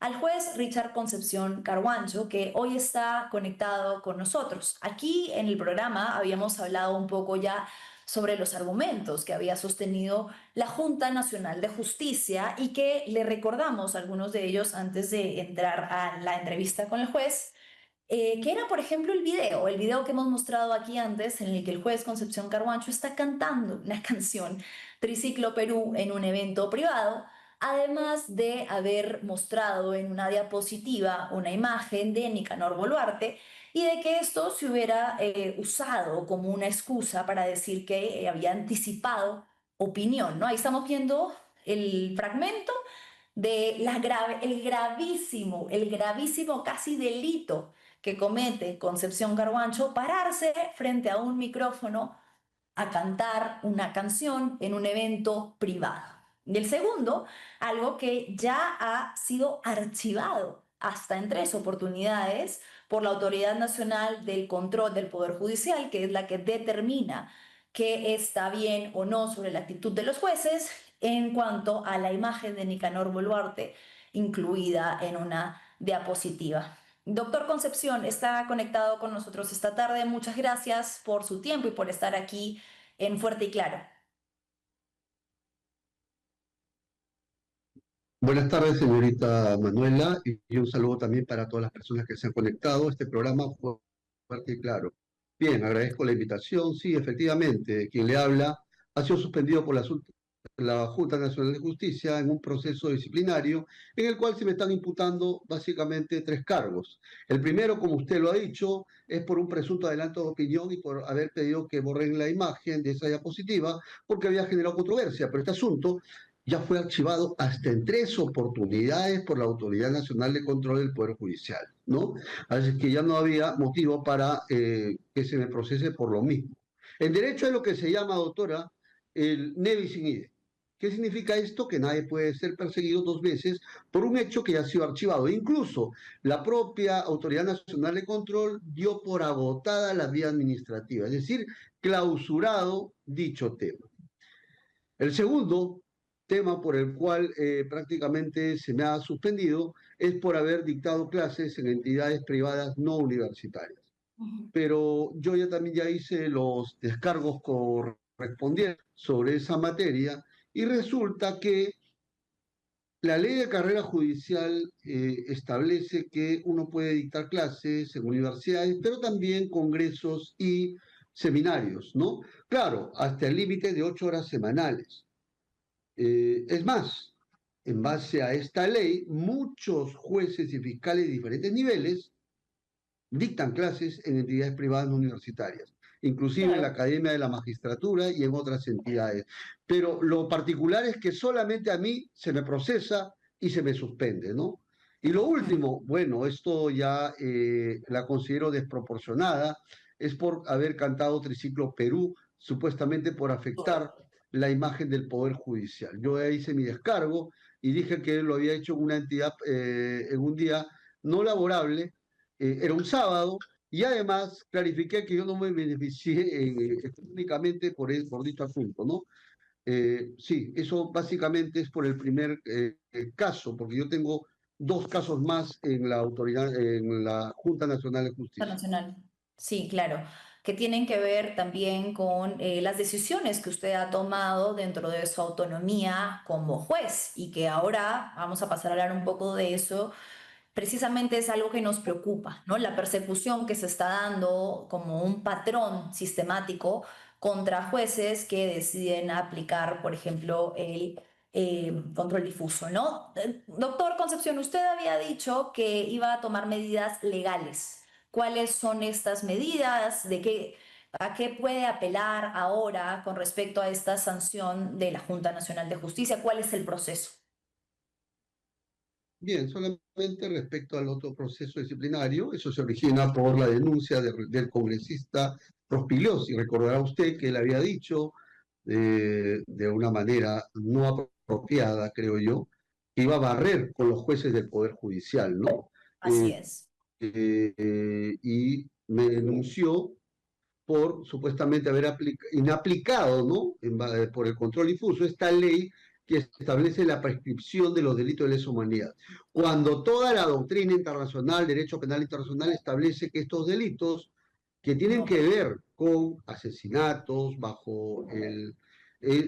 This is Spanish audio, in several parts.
al juez Richard Concepción Carhuancho, que hoy está conectado con nosotros. Aquí en el programa habíamos hablado un poco ya sobre los argumentos que había sostenido la Junta Nacional de Justicia y que le recordamos algunos de ellos antes de entrar a la entrevista con el juez. Que era, por ejemplo, el video que hemos mostrado aquí antes, en el que el juez Concepción Carhuancho está cantando una canción, Triciclo Perú, en un evento privado, además de haber mostrado en una diapositiva una imagen de Nicanor Boluarte y de que esto se hubiera usado como una excusa para decir que había anticipado opinión, ¿no? Ahí estamos viendo el fragmento de el gravísimo casi delito que comete Concepción Carhuancho, pararse frente a un micrófono a cantar una canción en un evento privado. Y el segundo, algo que ya ha sido archivado hasta en 3 oportunidades por la Autoridad Nacional del Control del Poder Judicial, que es la que determina qué está bien o no sobre la actitud de los jueces en cuanto a la imagen de Nicanor Boluarte incluida en una diapositiva. Doctor Concepción está conectado con nosotros esta tarde. Muchas gracias por su tiempo y por estar aquí en Fuerte y Claro. Buenas tardes, señorita Manuela, y un saludo también para todas las personas que se han conectado. Este programa fue fuerte y claro. Bien, agradezco la invitación. Sí, efectivamente, quien le habla ha sido suspendido por la Junta Nacional de Justicia en un proceso disciplinario en el cual se me están imputando básicamente 3 cargos. El primero, como usted lo ha dicho, es por un presunto adelanto de opinión y por haber pedido que borren la imagen de esa diapositiva porque había generado controversia. Pero este asunto ya fue archivado hasta en 3 oportunidades por la Autoridad Nacional de Control del Poder Judicial, ¿no? Así que ya no había motivo para que se me procese por lo mismo. En derecho es lo que se llama, doctora, el ne bis in idem. ¿Qué significa esto? Que nadie puede ser perseguido 2 veces por un hecho que ya ha sido archivado. Incluso la propia Autoridad Nacional de Control dio por agotada la vía administrativa, es decir, clausurado dicho tema. El segundo tema por el cual prácticamente se me ha suspendido es por haber dictado clases en entidades privadas no universitarias. Pero yo ya también ya hice los descargos correspondientes sobre esa materia y resulta que la ley de carrera judicial establece que uno puede dictar clases en universidades, pero también congresos y seminarios, ¿no? Claro, hasta el límite de 8 horas semanales. Es más, en base a esta ley, muchos jueces y fiscales de diferentes niveles dictan clases en entidades privadas no universitarias, inclusive en la Claro. Academia de la Magistratura y en otras entidades. Pero lo particular es que solamente a mí se me procesa y se me suspende, ¿no? Y lo último, bueno, esto ya la considero desproporcionada, es por haber cantado Triciclo Perú, supuestamente por afectar la imagen del Poder Judicial. Yo hice mi descargo y dije que lo había hecho en una entidad, en un día no laborable, era un sábado, y además clarifiqué que yo no me beneficié únicamente por dicho asunto, ¿no? Sí, eso básicamente es por el primer caso, porque yo tengo 2 casos más en la autoridad, en la Junta Nacional de Justicia. Internacional. Sí, claro, que tienen que ver también con las decisiones que usted ha tomado dentro de su autonomía como juez y que ahora vamos a pasar a hablar un poco de eso. Precisamente es algo que nos preocupa, ¿no? La persecución que se está dando como un patrón sistemático contra jueces que deciden aplicar, por ejemplo, el control difuso, ¿no? Doctor Concepción, usted había dicho que iba a tomar medidas legales. ¿Cuáles son estas medidas? ¿A qué puede apelar ahora con respecto a esta sanción de la Junta Nacional de Justicia? ¿Cuál es el proceso? Bien, solamente respecto al otro proceso disciplinario, eso se origina por la denuncia del congresista Rospigliosi. Recordará usted que él había dicho de una manera no apropiada, creo yo, que iba a barrer con los jueces del Poder Judicial, ¿no? Así Eh, es. y me denunció por supuestamente haber inaplicado, ¿no? Por el control difuso, esta ley que establece la prescripción de los delitos de lesa humanidad. Cuando toda la doctrina internacional, derecho penal internacional, establece que estos delitos que tienen No, que ver con asesinatos bajo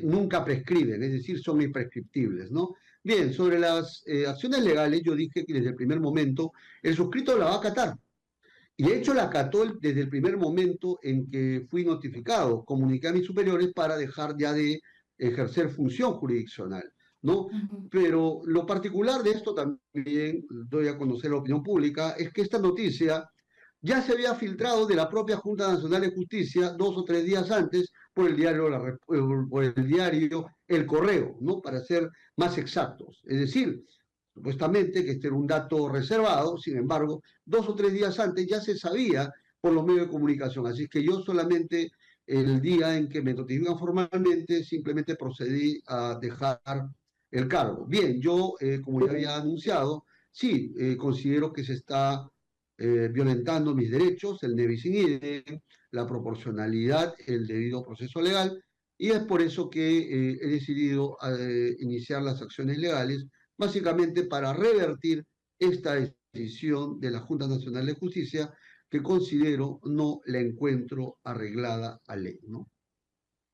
nunca prescriben, es decir, son imprescriptibles, ¿no? Bien, sobre las acciones legales, yo dije que desde el primer momento el suscrito la va a acatar. Y de hecho la acató desde el primer momento en que fui notificado. Comuniqué a mis superiores para dejar ya de ejercer función jurisdiccional, ¿no? ujú. Pero lo particular de esto también, doy a conocer a la opinión pública, es que esta noticia ya se había filtrado de la propia Junta Nacional de Justicia 2 o 3 días antes por el diario, por el diario El Correo, ¿no? Para ser más exactos. Es decir, supuestamente que este era un dato reservado, sin embargo, 2 o 3 días antes ya se sabía por los medios de comunicación. Así que yo solamente el día en que me notifican formalmente, simplemente procedí a dejar el cargo. Bien, yo, como ya había anunciado, sí, considero que se está violentando mis derechos, el ne bis in idem, la proporcionalidad, el debido proceso legal, y es por eso que he decidido iniciar las acciones legales, básicamente para revertir esta decisión de la Junta Nacional de Justicia, que considero no la encuentro arreglada a ley, ¿no?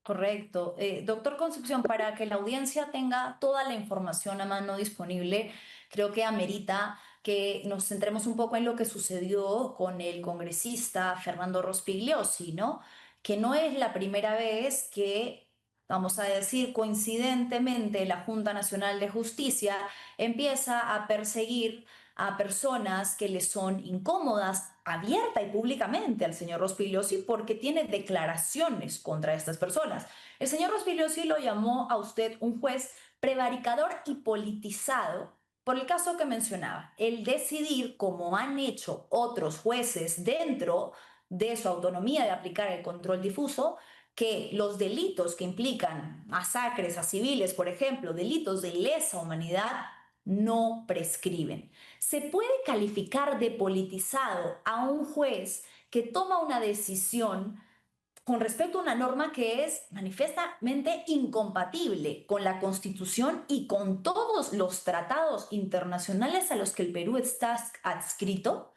Correcto. Doctor Concepción, para que la audiencia tenga toda la información a mano disponible, creo que amerita que nos centremos un poco en lo que sucedió con el congresista Fernando Rospigliosi, ¿no? Que no es la primera vez que, vamos a decir, coincidentemente la Junta Nacional de Justicia empieza a perseguir a personas que le son incómodas abierta y públicamente al señor Rospigliosi porque tiene declaraciones contra estas personas. El señor Rospigliosi lo llamó a usted un juez prevaricador y politizado por el caso que mencionaba, el decidir, como han hecho otros jueces dentro de su autonomía de aplicar el control difuso, que los delitos que implican masacres a civiles, por ejemplo, delitos de lesa humanidad, no prescriben. ¿Se puede calificar de politizado a un juez que toma una decisión con respecto a una norma que es manifiestamente incompatible con la Constitución y con todos los tratados internacionales a los que el Perú está adscrito?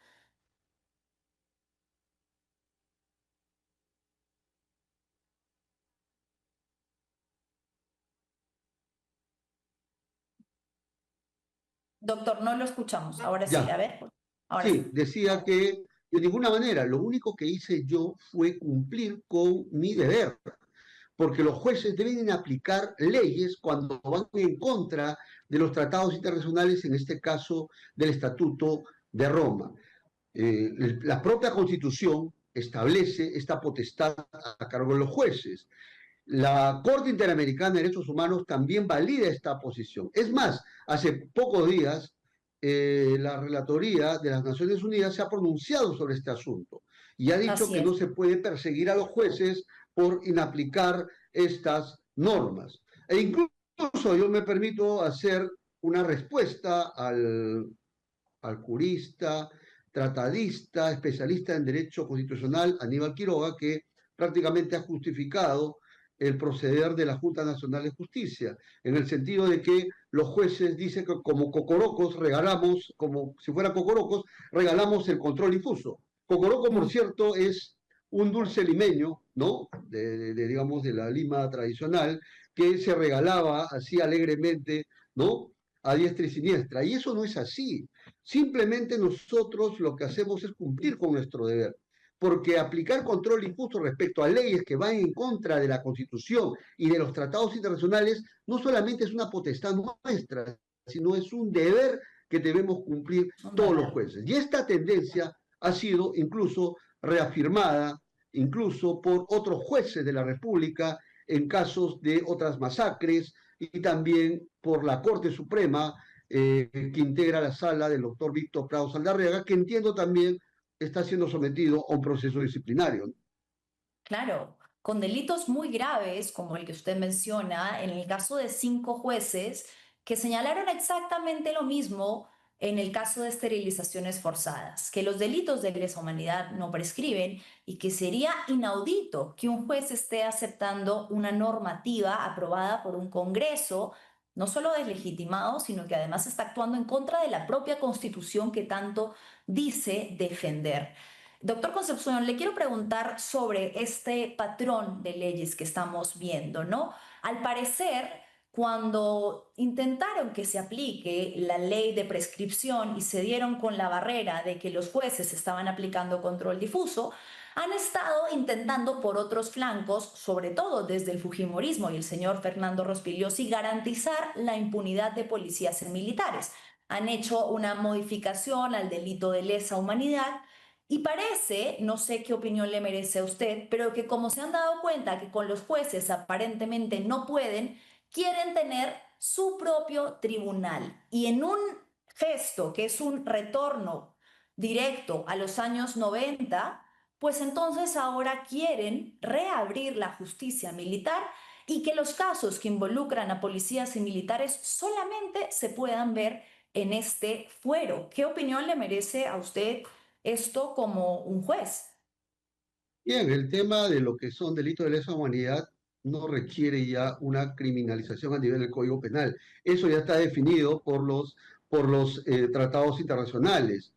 Doctor, no lo escuchamos. Ahora sí, a Ya, ver, ahora sí. sí, decía que de ninguna manera, lo único que hice yo fue cumplir con mi deber, porque los jueces deben aplicar leyes cuando van en contra de los tratados internacionales, en este caso del Estatuto de Roma. La propia Constitución establece esta potestad a cargo de los jueces. La Corte Interamericana de Derechos Humanos también valida esta posición. Es más, hace pocos días la Relatoría de las Naciones Unidas se ha pronunciado sobre este asunto y ha dicho Así que no es. se puede perseguir a los jueces por inaplicar estas normas. E incluso yo me permito hacer una respuesta al jurista, tratadista, especialista en derecho constitucional, Aníbal Quiroga, que prácticamente ha justificado el proceder de la Junta Nacional de Justicia, en el sentido de que los jueces dicen que como cocorocos regalamos, como si fuera cocorocos, regalamos el control difuso. Cocoroco, por Mm. cierto, es un dulce limeño, ¿no? Digamos, de la Lima tradicional, que se regalaba así alegremente, ¿no? A diestra y siniestra. Y eso no es así. Simplemente nosotros lo que hacemos es cumplir con nuestro deber, porque aplicar control injusto respecto a leyes que van en contra de la Constitución y de los tratados internacionales no solamente es una potestad nuestra, sino es un deber que debemos cumplir Un todos los deber. jueces. Y esta tendencia ha sido incluso reafirmada, incluso por otros jueces de la República en casos de otras masacres y también por la Corte Suprema que integra la sala del doctor Víctor Prado Saldarriaga, que entiendo también está siendo sometido a un proceso disciplinario. Claro, con delitos muy graves, como el que usted menciona, en el caso de 5 jueces que señalaron exactamente lo mismo en el caso de esterilizaciones forzadas, que los delitos de lesa humanidad no prescriben y que sería inaudito que un juez esté aceptando una normativa aprobada por un Congreso no solo deslegitimado, sino que además está actuando en contra de la propia Constitución que tanto dice defender. Doctor Concepción, le quiero preguntar sobre este patrón de leyes que estamos viendo, ¿no? Al parecer, cuando intentaron que se aplique la ley de prescripción y se dieron con la barrera de que los jueces estaban aplicando control difuso, han estado intentando por otros flancos, sobre todo desde el fujimorismo y el señor Fernando Rospigliosi, garantizar la impunidad de policías y militares. Han hecho una modificación al delito de lesa humanidad y parece, no sé qué opinión le merece a usted, pero que como se han dado cuenta que con los jueces aparentemente no pueden, quieren tener su propio tribunal. Y en un gesto que es un retorno directo a los años 90, pues entonces ahora quieren reabrir la justicia militar y que los casos que involucran a policías y militares solamente se puedan ver en este fuero. ¿Qué opinión le merece a usted esto como un juez? Bien, el tema de lo que son delitos de lesa humanidad no requiere ya una criminalización a nivel del Código Penal. Eso ya está definido por los tratados internacionales.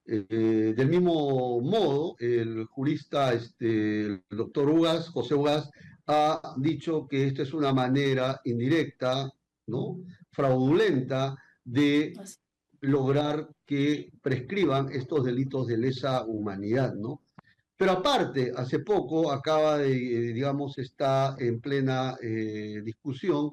Del mismo modo, el jurista, el doctor Ugas, José Ugas, ha dicho que esta es una manera indirecta, ¿no? Fraudulenta de lograr que prescriban estos delitos de lesa humanidad, ¿no? Pero aparte, hace poco acaba de, digamos, está en plena discusión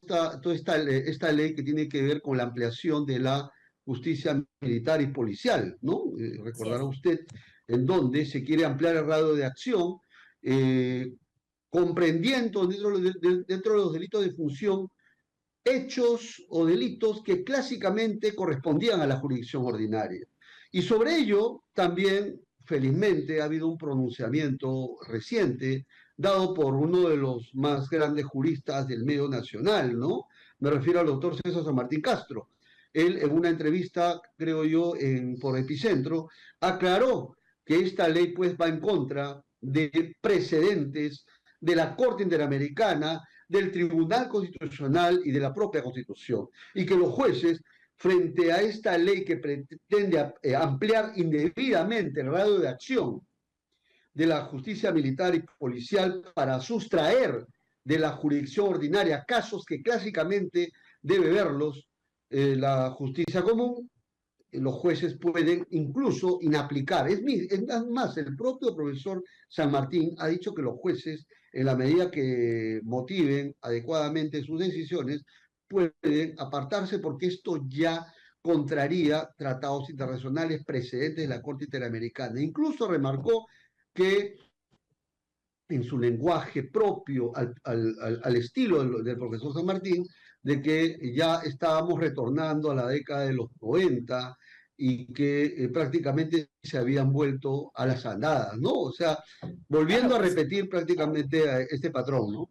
esta ley que tiene que ver con la ampliación de la justicia militar y policial, ¿no? Así Recordará es. usted en donde se quiere ampliar el radio de acción, eh, comprendiendo dentro de los delitos de función hechos o delitos que clásicamente correspondían a la jurisdicción ordinaria. Y sobre ello también, felizmente, ha habido un pronunciamiento reciente dado por uno de los más grandes juristas del medio nacional, ¿no? Me refiero al doctor César San Martín Castro. Él, en una entrevista, creo yo, por Epicentro, aclaró que esta ley pues va en contra de precedentes de la Corte Interamericana, del Tribunal Constitucional y de la propia Constitución, y que los jueces, frente a esta ley que pretende ampliar indebidamente el radio de acción de la justicia militar y policial para sustraer de la jurisdicción ordinaria casos que clásicamente debe verlos la justicia común, los jueces pueden incluso inaplicar. Es más, el propio profesor San Martín ha dicho que los jueces, en la medida que motiven adecuadamente sus decisiones, pueden apartarse porque esto ya contraría tratados internacionales precedentes de la Corte Interamericana. Incluso remarcó que en su lenguaje propio, al estilo del profesor San Martín, de que ya estábamos retornando a la década de los 90 y que prácticamente se habían vuelto a las andadas, ¿no? O sea, volviendo Claro, a pues repetir prácticamente este patrón, ¿no?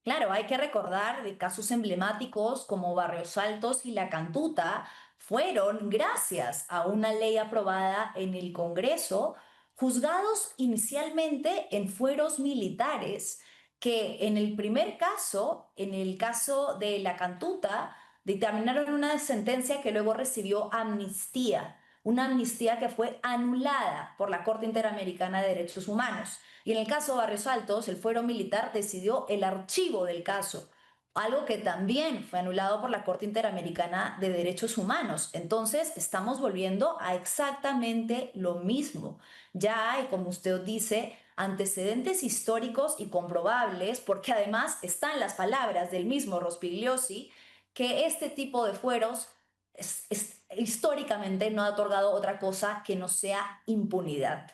claro, hay que recordar de casos emblemáticos como Barrios Altos y La Cantuta fueron, gracias a una ley aprobada en el Congreso, juzgados inicialmente en fueros militares, que en el primer caso, en el caso de La Cantuta, dictaminaron una sentencia que luego recibió amnistía, una amnistía que fue anulada por la Corte Interamericana de Derechos Humanos. Y en el caso de Barrios Altos, el fuero militar decidió el archivo del caso, algo que también fue anulado por la Corte Interamericana de Derechos Humanos. Entonces, estamos volviendo a exactamente lo mismo. Ya hay, como usted dice, antecedentes históricos y comprobables, porque además están las palabras del mismo Rospigliosi, que este tipo de fueros históricamente no ha otorgado otra cosa que no sea impunidad.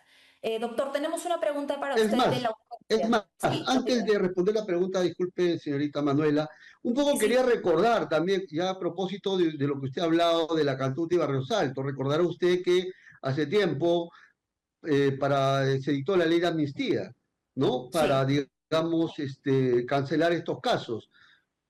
Doctor, tenemos una pregunta para Es usted de más, la es audiencia. más, Sí, antes dígame. de responder la pregunta, disculpe, señorita Manuela, un Sí, poco quería sí, recordar también, ya a propósito de lo que usted ha hablado de la Cantuta y Barrios Altos, recordará usted que hace tiempo se dictó la ley de amnistía, ¿no? Para, sí. digamos, cancelar estos casos.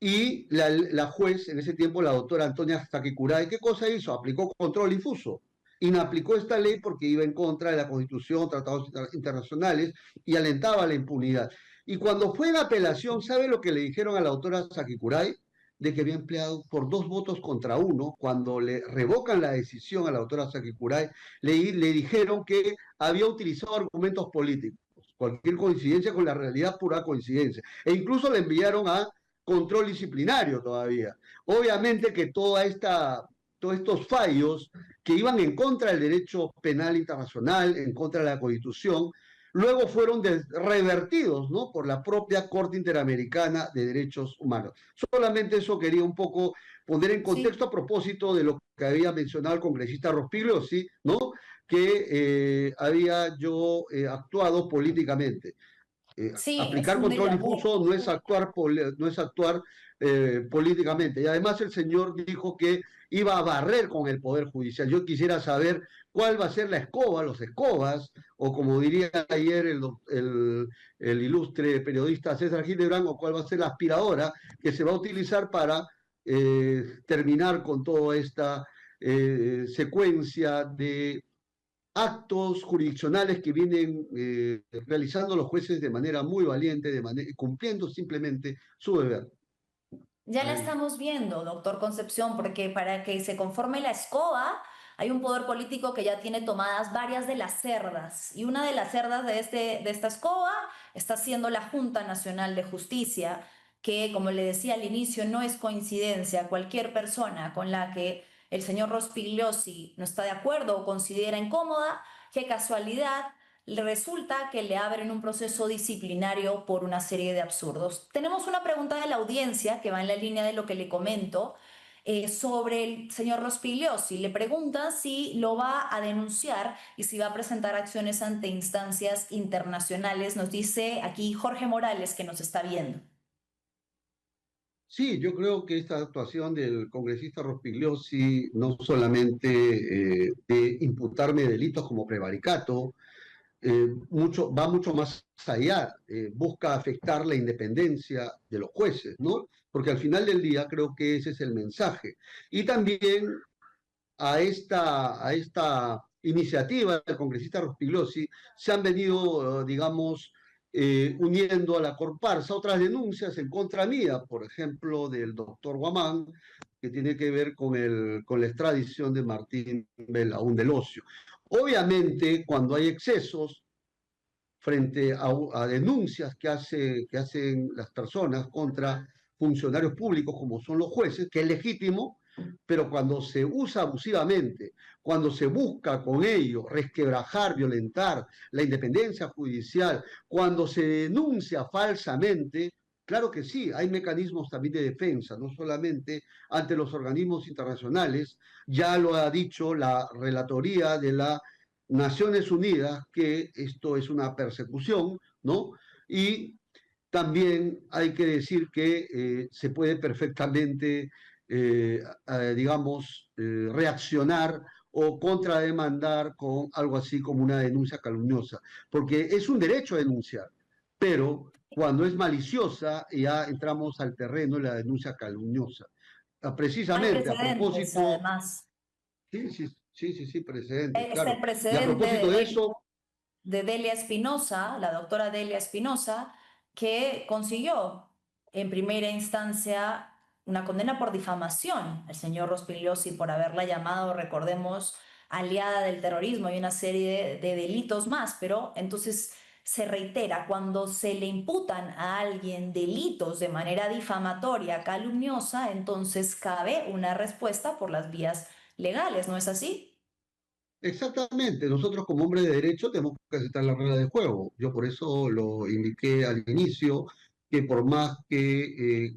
Y la juez, en ese tiempo, la doctora Antonia Taquicurá, ¿qué cosa hizo? Aplicó control difuso. Inaplicó esta ley porque iba en contra de la Constitución, tratados internacionales y alentaba la impunidad. Y cuando fue en apelación, ¿sabe lo que le dijeron a la doctora Sakicuray? de que había empleado por 2 votos contra 1, cuando le revocan la decisión a la doctora Sakicuray, le dijeron que había utilizado argumentos políticos. Cualquier coincidencia con la realidad, pura coincidencia. E incluso le enviaron a control disciplinario todavía. Obviamente que todos estos fallos que iban en contra del derecho penal internacional, en contra de la Constitución, luego fueron revertidos, ¿no?, por la propia Corte Interamericana de Derechos Humanos. Solamente eso quería un poco poner en Sí, contexto a propósito de lo que había mencionado el congresista Rospiglio, ¿sí?, ¿no?, que había yo actuado políticamente. sí, es Aplicar un control déjà vu. difuso no es actuar políticamente. Y además el señor dijo que iba a barrer con el Poder Judicial. Yo quisiera saber cuál va a ser la escoba, los escobas, o como diría ayer el ilustre periodista César Gilebrán, o cuál va a ser la aspiradora que se va a utilizar para terminar con toda esta secuencia de actos jurisdiccionales que vienen realizando los jueces de manera muy valiente, cumpliendo simplemente su deber. Ya la Ay, estamos viendo, doctor Concepción, porque para que se conforme la escoba hay un poder político que ya tiene tomadas varias de las cerdas y una de las cerdas de esta escoba está siendo la Junta Nacional de Justicia, que como le decía al inicio no es coincidencia, cualquier persona con la que el señor Rospigliosi no está de acuerdo o considera incómoda, qué casualidad, le resulta que le abren un proceso disciplinario por una serie de absurdos. Tenemos una pregunta de la audiencia que va en la línea de lo que le comento sobre el señor Rospigliosi. Le pregunta si lo va a denunciar y si va a presentar acciones ante instancias internacionales. Nos dice aquí Jorge Morales, que nos está viendo. sí, yo creo que esta actuación del congresista Rospigliosi, no solamente de imputarme delitos como prevaricato, va mucho más allá, busca afectar la independencia de los jueces, ¿no? Porque al final del día creo que ese es el mensaje. Y también a esta iniciativa del congresista Rospigliosi se han venido, digamos, uniendo a la comparsa otras denuncias en contra mía, por ejemplo, del doctor Guamán, que tiene que ver con la extradición de Martín Belaún del Ocio. Obviamente, cuando hay excesos frente a denuncias que hacen las personas contra funcionarios públicos como son los jueces, que es legítimo, pero cuando se usa abusivamente, cuando se busca con ello resquebrajar, violentar la independencia judicial, cuando se denuncia falsamente, claro que sí, hay mecanismos también de defensa, no solamente ante los organismos internacionales, ya lo ha dicho la relatoría de la Naciones Unidas que esto es una persecución, ¿no? Y también hay que decir que se puede perfectamente, digamos, reaccionar o contrademandar con algo así como una denuncia calumniosa, porque es un derecho a denunciar, pero cuando es maliciosa ya entramos al terreno de la denuncia calumniosa. Hay Precisamente, a precedentes, propósito, además. sí, sí, sí, sí, sí, precedentes, Está claro. el Y a precedente propósito de eso, de Delia Espinosa, la doctora Delia Espinosa, que consiguió en primera instancia una condena por difamación al señor Rospigliosi por haberla llamado, recordemos, aliada del terrorismo y una serie de delitos más, pero entonces se reitera, cuando se le imputan a alguien delitos de manera difamatoria, calumniosa, entonces cabe una respuesta por las vías legales, ¿no es así? exactamente, nosotros como hombres de derecho tenemos que aceptar la regla del juego. Yo por eso lo indiqué al inicio, que por más que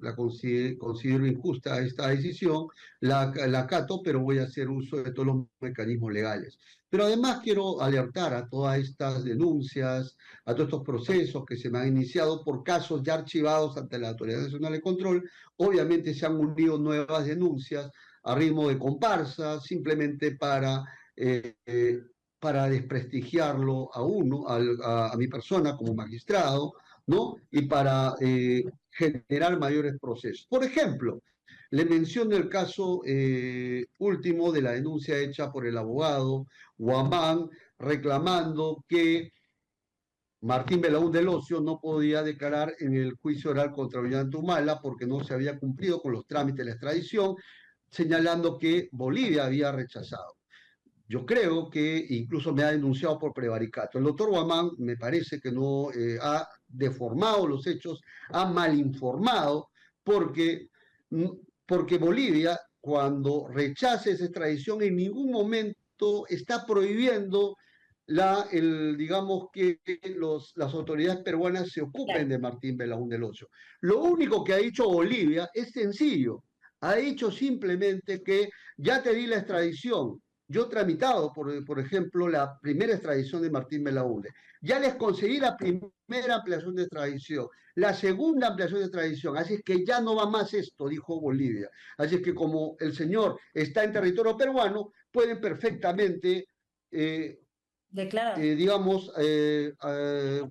considero injusta esta decisión, la acato, pero voy a hacer uso de todos los mecanismos legales. Pero además quiero alertar a todas estas denuncias, a todos estos procesos que se me han iniciado por casos ya archivados ante la Autoridad Nacional de Control. Obviamente se han unido nuevas denuncias a ritmo de comparsa, simplemente eh, eh, para desprestigiarlo a uno, a mi persona como magistrado, ¿no? Y para generar mayores procesos. Por ejemplo, le menciono el caso último de la denuncia hecha por el abogado Guamán reclamando que Martín Belaúnde del Ocio no podía declarar en el juicio oral contra Ollanta porque no se había cumplido con los trámites de la extradición, señalando que Bolivia había rechazado. Yo creo que incluso me ha denunciado por prevaricato. El doctor Guamán me parece que no ha deformado los hechos, ha malinformado, porque, porque Bolivia, cuando rechace esa extradición, en ningún momento está prohibiendo digamos que las autoridades peruanas se ocupen Claro. de Martín Belaúnde del Ocio. Lo único que ha dicho Bolivia es sencillo. Ha dicho simplemente que ya te di la extradición. Yo he tramitado, por ejemplo, la primera extradición de Martín Belaúnde. Ya les conseguí la primera ampliación de extradición, la segunda ampliación de extradición. Así es que ya no va más esto, dijo Bolivia. Así es que como el señor está en territorio peruano, pueden perfectamente eh, Declarar. digamos,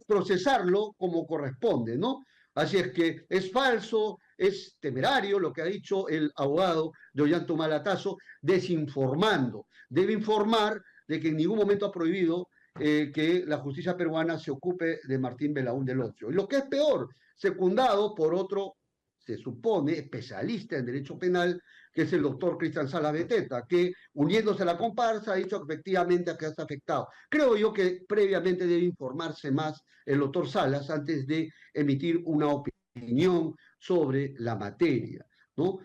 procesarlo como corresponde, ¿no? Así es que es falso, es temerario lo que ha dicho el abogado de Ollanta Malatazo, desinformando. Debe informar de que en ningún momento ha prohibido que la justicia peruana se ocupe de Martín Belaúnde del Ocio. Y lo que es peor, secundado por otro, se supone, especialista en derecho penal, que es el doctor Cristian Sala Beteta, que uniéndose a la comparsa ha dicho que efectivamente que está afectado. Creo yo que previamente debe informarse más el doctor Salas antes de emitir una opinión sobre la materia, ¿no? Mm,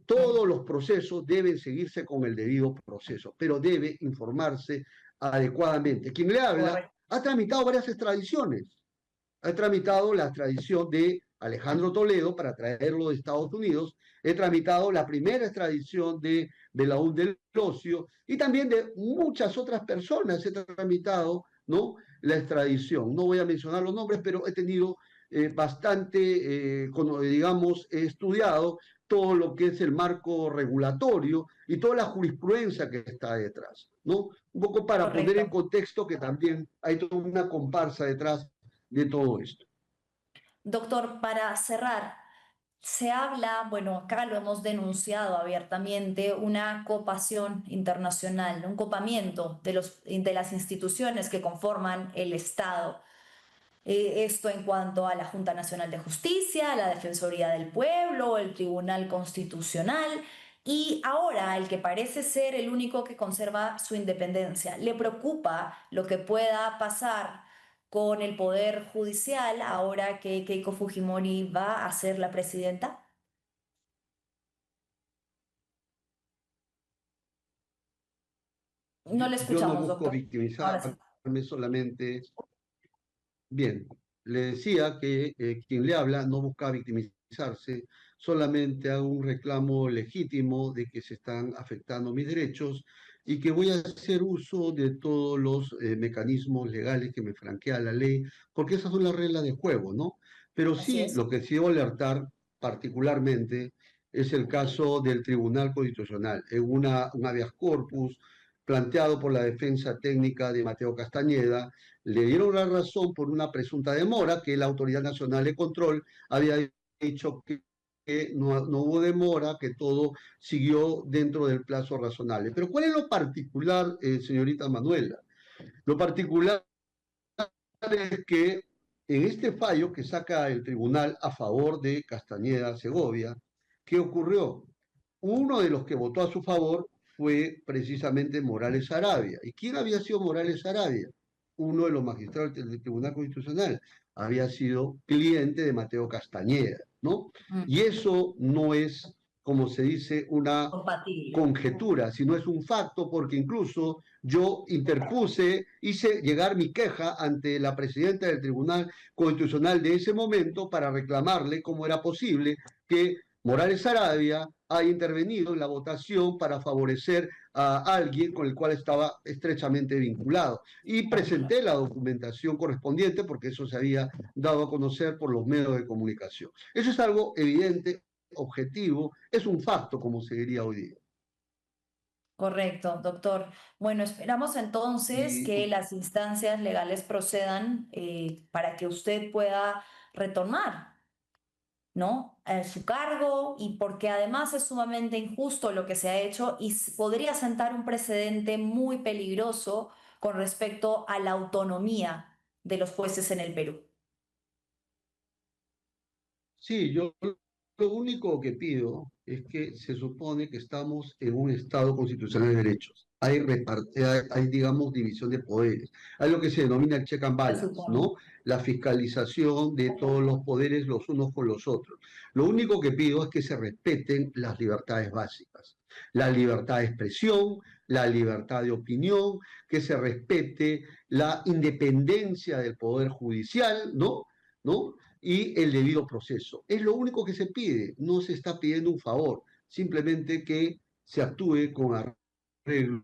Todos los procesos deben seguirse con el debido proceso, pero debe informarse adecuadamente. Quien le habla correcto. ha tramitado varias extradiciones, he tramitado la extradición de Alejandro Toledo para traerlo de Estados Unidos, he tramitado la primera extradición de Belaúnde del Ocio y también de muchas otras personas he tramitado, ¿no?, la extradición. No voy a mencionar los nombres, pero he tenido bastante, digamos, he estudiado todo lo que es el marco regulatorio y toda la jurisprudencia que está detrás, ¿no? Un poco para poner en Correcto. contexto que también hay toda una comparsa detrás de todo esto. Doctor, para cerrar, se habla, bueno, acá lo hemos denunciado abiertamente, una cooptación internacional, un copamiento de las instituciones que conforman el Estado. Esto en cuanto a la Junta Nacional de Justicia, la Defensoría del Pueblo, el Tribunal Constitucional y ahora el que parece ser el único que conserva su independencia. ¿Le preocupa lo que pueda pasar con el Poder Judicial ahora que Keiko Fujimori va a ser la presidenta? No le Yo no escuchamos, busco doctor. Ahora sí. victimizarme solamente. Bien, le decía que quien le habla no busca victimizarse, solamente hago un reclamo legítimo de que se están afectando mis derechos y que voy a hacer uso de todos los mecanismos legales que me franquea la ley, porque esas son las reglas de juego, ¿no? Pero Así sí, es. lo que sí debo alertar particularmente es el caso del Tribunal Constitucional, en un habeas corpus planteado por la defensa técnica de Mateo Castañeda. Le dieron la razón por una presunta demora que la Autoridad Nacional de Control había dicho que no hubo demora, que todo siguió dentro del plazo razonable. Pero ¿cuál es lo particular, señorita Manuela? Lo particular es que en este fallo que saca el tribunal a favor de Castañeda Segovia, ¿qué ocurrió? Uno de los que votó a su favor fue precisamente Morales Arabia. ¿Y quién había sido Morales Arabia? Uno de los magistrados del Tribunal Constitucional. Había sido cliente de Mateo Castañeda, ¿no? Mm, Y eso no es, como se dice, una compatible. conjetura, sino es un facto, porque incluso yo interpuse, hice llegar mi queja ante la presidenta del Tribunal Constitucional de ese momento para reclamarle cómo era posible que Morales Arabia ha intervenido en la votación para favorecer a alguien con el cual estaba estrechamente vinculado. Y presenté la documentación correspondiente porque eso se había dado a conocer por los medios de comunicación. Eso es algo evidente, objetivo, es un facto, como se diría hoy día. Correcto, doctor. Bueno, esperamos entonces Y que las instancias legales procedan para que usted pueda retornar, ¿no? Su cargo y porque además es sumamente injusto lo que se ha hecho y podría sentar un precedente muy peligroso con respecto a la autonomía de los jueces en el Perú. Sí, yo lo único que pido es que se supone que estamos en un Estado constitucional de derechos. Hay, digamos, división de poderes. Hay lo que se denomina el check and Se balance, supone. ¿no? La fiscalización de todos los poderes los unos con los otros. Lo único que pido es que se respeten las libertades básicas. La libertad de expresión, la libertad de opinión, que se respete la independencia del poder judicial, ¿no? ¿No? Y el debido proceso. Es lo único que se pide, no se está pidiendo un favor, simplemente que se actúe con arreglo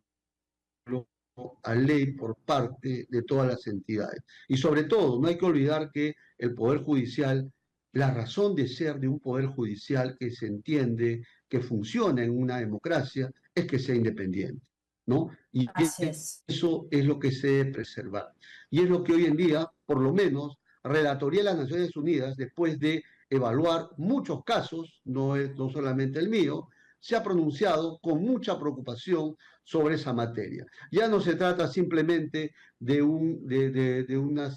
a ley por parte de todas las entidades. Y sobre todo, no hay que olvidar que el Poder Judicial, la razón de ser de un Poder Judicial que se entiende que funciona en una democracia es que sea independiente, ¿no? Y Así es. eso es lo que se debe preservar. Y es lo que hoy en día, por lo menos, Relatoría de las Naciones Unidas, después de evaluar muchos casos, no solamente el mío, se ha pronunciado con mucha preocupación sobre esa materia. Ya no se trata simplemente de una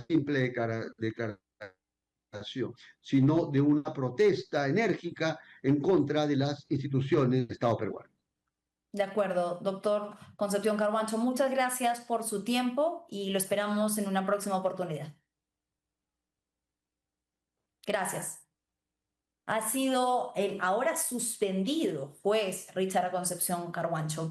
simple declaración, sino de una protesta enérgica en contra de las instituciones del Estado peruano. De acuerdo, doctor Concepción Carhuancho, muchas gracias por su tiempo y lo esperamos en una próxima oportunidad. Gracias. Ha sido el ahora suspendido juez Richard Concepción Carhuancho.